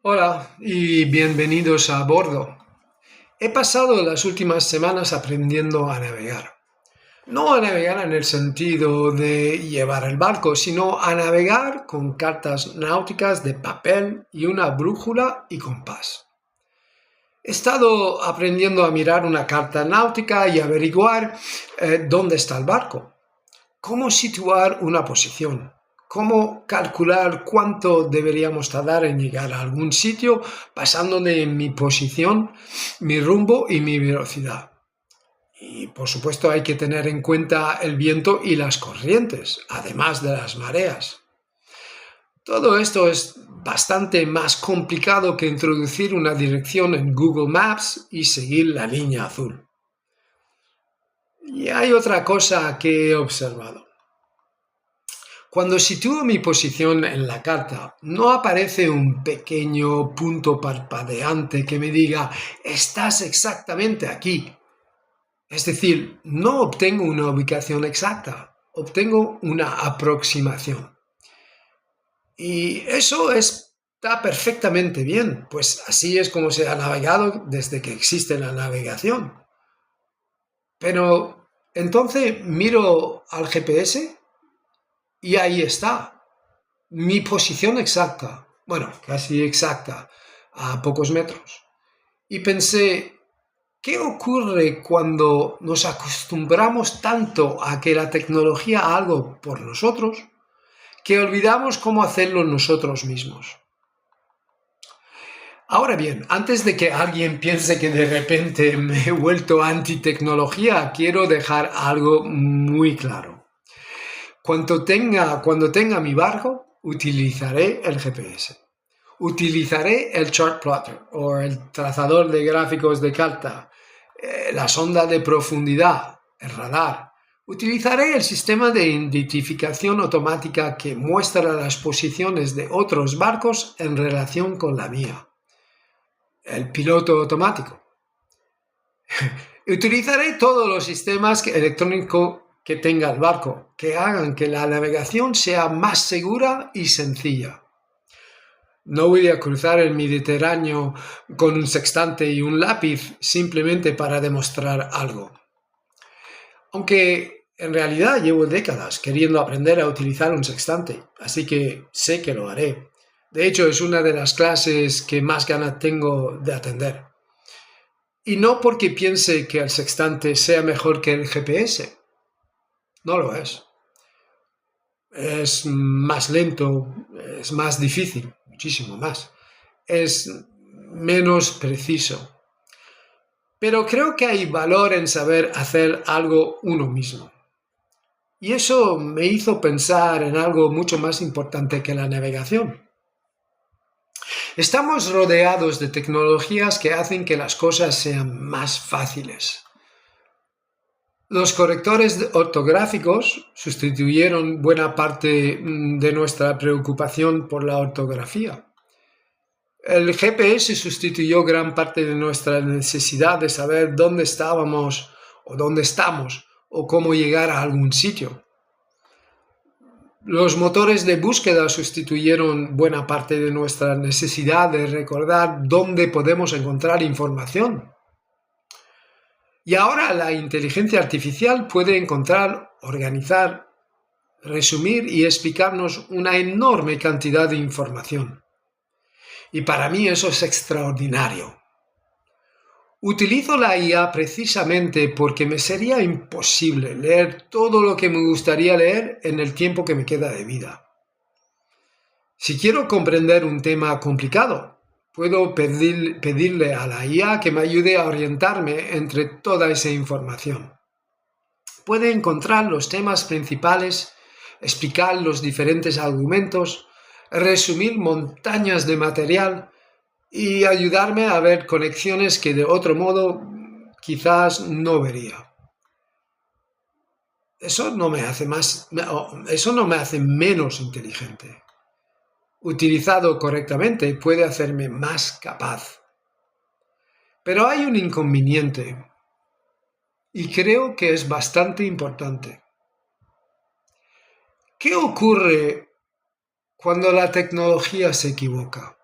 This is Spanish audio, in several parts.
Hola y bienvenidos a bordo. He pasado las últimas semanas aprendiendo a navegar. No a navegar en el sentido de llevar el barco, sino a navegar con cartas náuticas de papel y una brújula y compás. He estado aprendiendo a mirar una carta náutica y averiguar dónde está el barco, cómo situar una posición, cómo calcular cuánto deberíamos tardar en llegar a algún sitio basándome en mi posición, mi rumbo y mi velocidad. Y por supuesto hay que tener en cuenta el viento y las corrientes, además de las mareas. Todo esto es bastante más complicado que introducir una dirección en Google Maps y seguir la línea azul. Y hay otra cosa que he observado. Cuando sitúo mi posición en la carta, no aparece un pequeño punto parpadeante que me diga «estás exactamente aquí». Es decir, no obtengo una ubicación exacta, obtengo una aproximación. Y eso está perfectamente bien, pues así es como se ha navegado desde que existe la navegación. Pero entonces miro al GPS y ahí está, mi posición exacta, bueno, casi exacta, a pocos metros. Y pensé, ¿qué ocurre cuando nos acostumbramos tanto a que la tecnología haga algo por nosotros que olvidamos cómo hacerlo nosotros mismos? Ahora bien, antes de que alguien piense que de repente me he vuelto anti-tecnología, quiero dejar algo muy claro. Cuando tenga mi barco, utilizaré el GPS. Utilizaré el chart plotter o el trazador de gráficos de carta, la sonda de profundidad, el radar. Utilizaré el sistema de identificación automática que muestra las posiciones de otros barcos en relación con la mía. El piloto automático. Utilizaré todos los sistemas electrónicos que tenga el barco, que hagan que la navegación sea más segura y sencilla. No voy a cruzar el Mediterráneo con un sextante y un lápiz simplemente para demostrar algo. Aunque en realidad llevo décadas queriendo aprender a utilizar un sextante, así que sé que lo haré. De hecho, es una de las clases que más ganas tengo de atender. Y no porque piense que el sextante sea mejor que el GPS. No lo es. Es más lento, es más difícil, muchísimo más. Es menos preciso. Pero creo que hay valor en saber hacer algo uno mismo. Y eso me hizo pensar en algo mucho más importante que la navegación. Estamos rodeados de tecnologías que hacen que las cosas sean más fáciles. Los correctores ortográficos sustituyeron buena parte de nuestra preocupación por la ortografía. El GPS sustituyó gran parte de nuestra necesidad de saber dónde estábamos o dónde estamos o cómo llegar a algún sitio. Los motores de búsqueda sustituyeron buena parte de nuestra necesidad de recordar dónde podemos encontrar información. Y ahora la inteligencia artificial puede encontrar, organizar, resumir y explicarnos una enorme cantidad de información. Y para mí eso es extraordinario. Utilizo la IA precisamente porque me sería imposible leer todo lo que me gustaría leer en el tiempo que me queda de vida. Si quiero comprender un tema complicado, puedo pedirle a la IA que me ayude a orientarme entre toda esa información. Puede encontrar los temas principales, explicar los diferentes argumentos, resumir montañas de material y ayudarme a ver conexiones que de otro modo quizás no vería. Eso no me hace menos inteligente. Utilizado correctamente puede hacerme más capaz. Pero hay un inconveniente y creo que es bastante importante. ¿Qué ocurre cuando la tecnología se equivoca?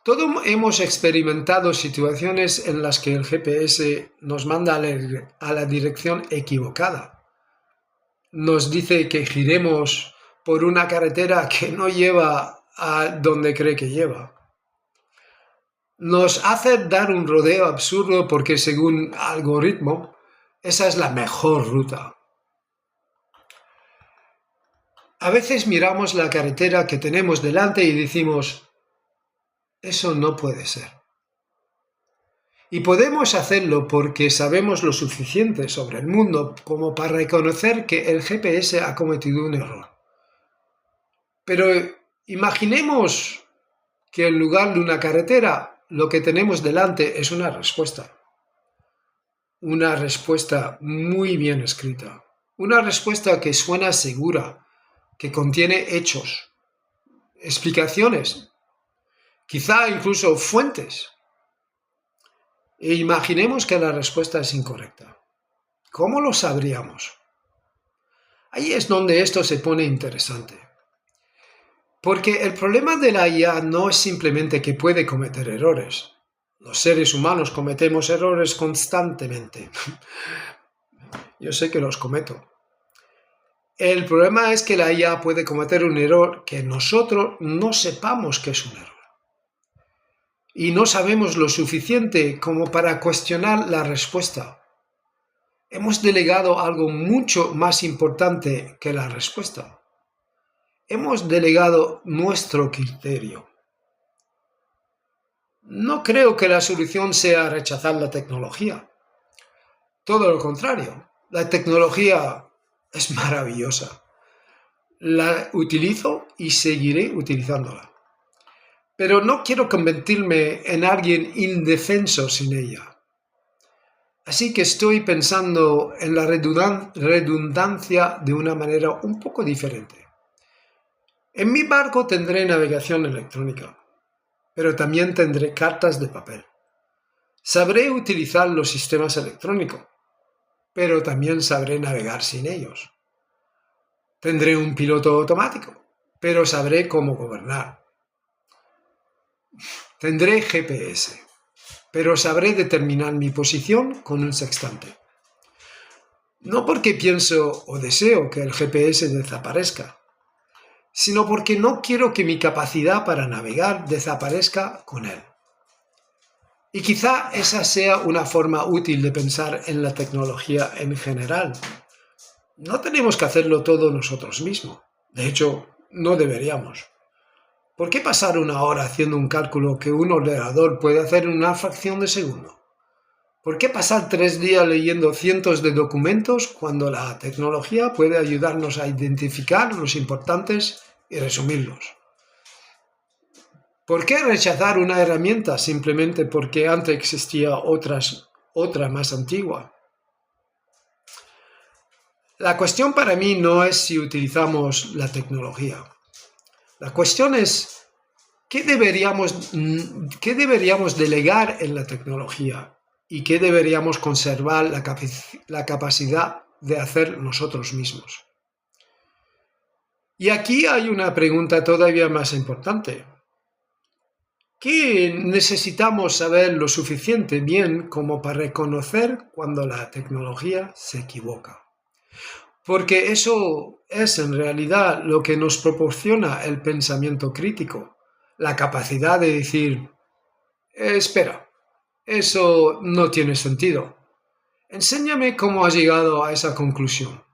Todos hemos experimentado situaciones en las que el GPS nos manda a la dirección equivocada. Nos dice que giremos por una carretera que no lleva a donde cree que lleva. Nos hace dar un rodeo absurdo porque según algoritmo, esa es la mejor ruta. A veces miramos la carretera que tenemos delante y decimos, eso no puede ser. Y podemos hacerlo porque sabemos lo suficiente sobre el mundo como para reconocer que el GPS ha cometido un error. Pero imaginemos que en lugar de una carretera, lo que tenemos delante es una respuesta. Una respuesta muy bien escrita. Una respuesta que suena segura, que contiene hechos, explicaciones, quizá incluso fuentes. E imaginemos que la respuesta es incorrecta. ¿Cómo lo sabríamos? Ahí es donde esto se pone interesante. Porque el problema de la IA no es simplemente que puede cometer errores. Los seres humanos cometemos errores constantemente. Yo sé que los cometo. El problema es que la IA puede cometer un error que nosotros no sepamos que es un error. Y no sabemos lo suficiente como para cuestionar la respuesta. Hemos delegado algo mucho más importante que la respuesta. Hemos delegado nuestro criterio. No creo que la solución sea rechazar la tecnología. Todo lo contrario, la tecnología es maravillosa. La utilizo y seguiré utilizándola. Pero no quiero convertirme en alguien indefenso sin ella. Así que estoy pensando en la redundancia de una manera un poco diferente. En mi barco tendré navegación electrónica, pero también tendré cartas de papel. Sabré utilizar los sistemas electrónicos, pero también sabré navegar sin ellos. Tendré un piloto automático, pero sabré cómo gobernar. Tendré GPS, pero sabré determinar mi posición con un sextante. No porque pienso o deseo que el GPS desaparezca, sino porque no quiero que mi capacidad para navegar desaparezca con él. Y quizá esa sea una forma útil de pensar en la tecnología en general. No tenemos que hacerlo todo nosotros mismos. De hecho, no deberíamos. ¿Por qué pasar una hora haciendo un cálculo que un ordenador puede hacer en una fracción de segundo? ¿Por qué pasar 3 días leyendo cientos de documentos cuando la tecnología puede ayudarnos a identificar los importantes y resumirlos? ¿Por qué rechazar una herramienta simplemente porque antes existía otra más antigua? La cuestión para mí no es si utilizamos la tecnología. La cuestión es ¿qué deberíamos delegar en la tecnología y qué deberíamos conservar la capacidad de hacer nosotros mismos? Y aquí hay una pregunta todavía más importante. ¿Qué necesitamos saber lo suficiente bien como para reconocer cuando la tecnología se equivoca? Porque eso es en realidad lo que nos proporciona el pensamiento crítico, la capacidad de decir, espera, eso no tiene sentido. Enséñame cómo has llegado a esa conclusión.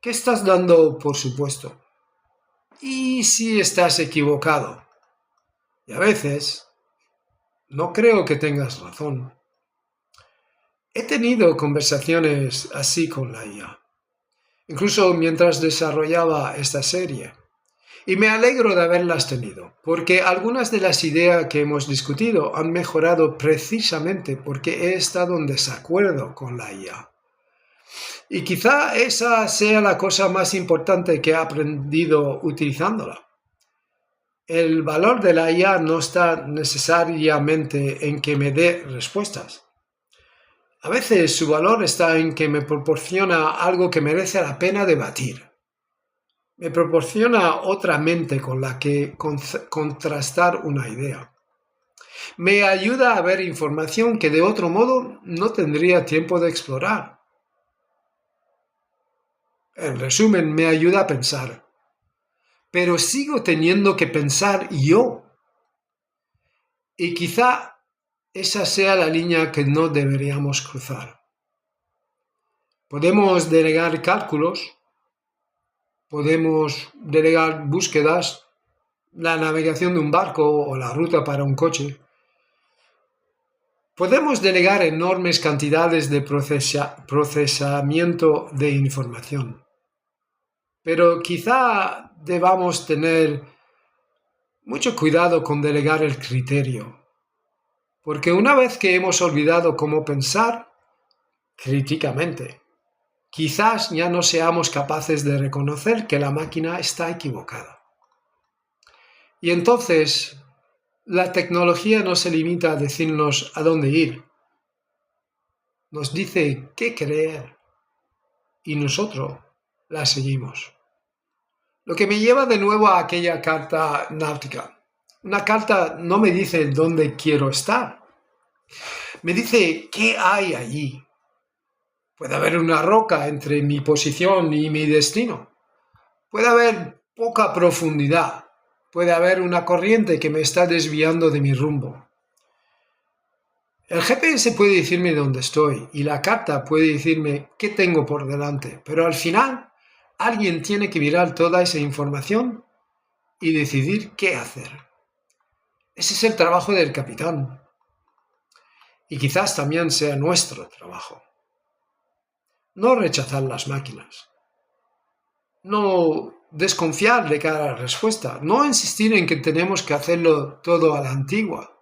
¿Qué estás dando por supuesto? ¿Y si estás equivocado? Y a veces, no creo que tengas razón. He tenido conversaciones así con la IA, incluso mientras desarrollaba esta serie. Y me alegro de haberlas tenido, porque algunas de las ideas que hemos discutido han mejorado precisamente porque he estado en desacuerdo con la IA. Y quizá esa sea la cosa más importante que he aprendido utilizándola. El valor de la IA no está necesariamente en que me dé respuestas. A veces su valor está en que me proporciona algo que merece la pena debatir. Me proporciona otra mente con la que contrastar una idea. Me ayuda a ver información que de otro modo no tendría tiempo de explorar. En resumen, me ayuda a pensar. Pero sigo teniendo que pensar yo. Y quizá esa sea la línea que no deberíamos cruzar. Podemos delegar cálculos, podemos delegar búsquedas, la navegación de un barco o la ruta para un coche. Podemos delegar enormes cantidades de procesamiento de información. Pero quizá debamos tener mucho cuidado con delegar el criterio. Porque una vez que hemos olvidado cómo pensar críticamente, quizás ya no seamos capaces de reconocer que la máquina está equivocada. Y entonces, la tecnología no se limita a decirnos a dónde ir. Nos dice qué creer y nosotros la seguimos. Lo que me lleva de nuevo a aquella carta náutica. Una carta no me dice dónde quiero estar. Me dice qué hay allí. Puede haber una roca entre mi posición y mi destino. Puede haber poca profundidad. Puede haber una corriente que me está desviando de mi rumbo. El GPS puede decirme dónde estoy y la carta puede decirme qué tengo por delante, pero al final alguien tiene que mirar toda esa información y decidir qué hacer. Ese es el trabajo del capitán. Y quizás también sea nuestro trabajo. No rechazar las máquinas. No desconfiar de cada respuesta. No insistir en que tenemos que hacerlo todo a la antigua,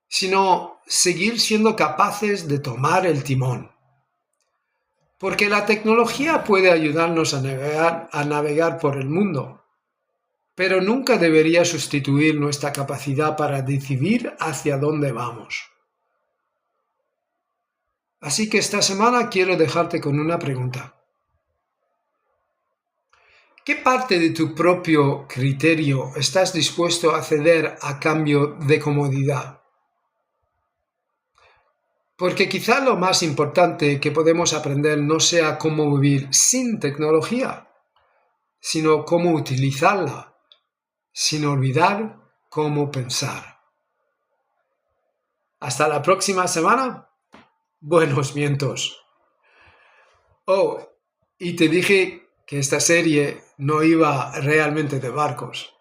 sino seguir siendo capaces de tomar el timón. Porque la tecnología puede ayudarnos a navegar por el mundo, pero nunca debería sustituir nuestra capacidad para decidir hacia dónde vamos. Así que esta semana quiero dejarte con una pregunta. ¿Qué parte de tu propio criterio estás dispuesto a ceder a cambio de comodidad? Porque quizá lo más importante que podemos aprender no sea cómo vivir sin tecnología, sino cómo utilizarla, sin olvidar cómo pensar. Hasta la próxima semana. Buenos vientos. Oh, y te dije que esta serie no iba realmente de barcos.